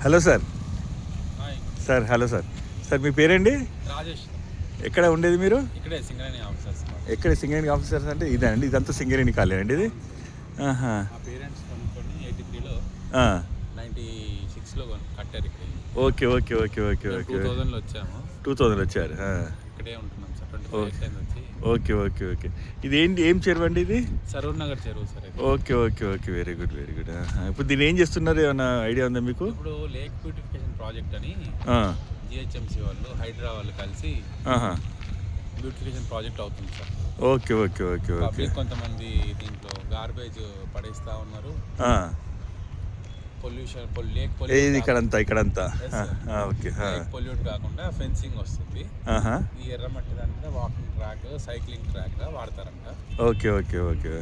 Hello sir. Sir hello sir. Sir మీ పేరేంటి? రాజేష్. ఎక్కడ ఉండేది మీరు? ఇక్కడే సింగరేణి ఆఫీసర్స్. ఎక్కడ సింగరేణి ఆఫీసర్స్ అంటే ఇదే అండి? ఇదంతా సింగరేణి కాలే అండి ఇది? మా పేరెంట్స్ కొనుక్కొని 83లో 96లో కట్టారు ఇక్కడ. Okay okay okay okay okay 2000లో వచ్చాము. 2000 వచ్చారు. ఇక్కడే ఉంటున్నాం సార్. 25 ఇయర్స్ అయింది వచ్చి. Okay okay okay. ఇది ఏంటి, ఏం చెరువు అండి ఇది? సరూర్ నగర్ చెరువు సార్ ఇది. Okay okay okay, very good very good. ఇప్పుడు దీన్ని ఏం చేస్తున్నారు, ఏమైనా ఐడియా ఉందా మీకు? ఇప్పుడు లేక్ బ్యూటిఫికేషన్ ప్రాజెక్ట్ అని జిహెచ్ఎంసీ వాళ్ళు, హైడ్రా వాళ్ళు కలిసి బ్యూటిఫికేషన్ ప్రాజెక్ట్ అవుతుంది sir. Okay okay okay okay. Public కొంతమంది దీంట్లో గార్బేజ్ పడేస్తూ ఉన్నారు. పొల్యూషన్ లేక్ ఇది ఇక్కడంతా ఓకే. పొల్యూట్ కాకుండా ఫెన్సింగ్ వస్తుంది. ఈ ఎర్రమట్టి దాని మీద వాకింగ్ ట్రాక్, సైక్లింగ్ ట్రాక్ గా వాడతారంట. ఓకే ఓకే ఓకే,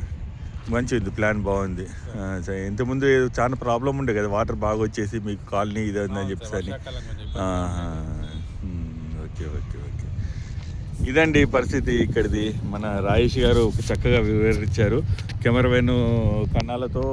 మంచిది, ప్లాన్ బాగుంది. ఇంతకుముందు చాలా ప్రాబ్లం ఉండే కదా, వాటర్ బాగా వచ్చేసి మీకు కాలనీ ఇది ఉందని చెప్పేసి. ఓకే ఓకే ఓకే, ఇదండి పరిస్థితి ఇక్కడిది. మన రాజేష్ గారు చక్కగా వివరించారు. కెమెరామెన్ కన్నాలతో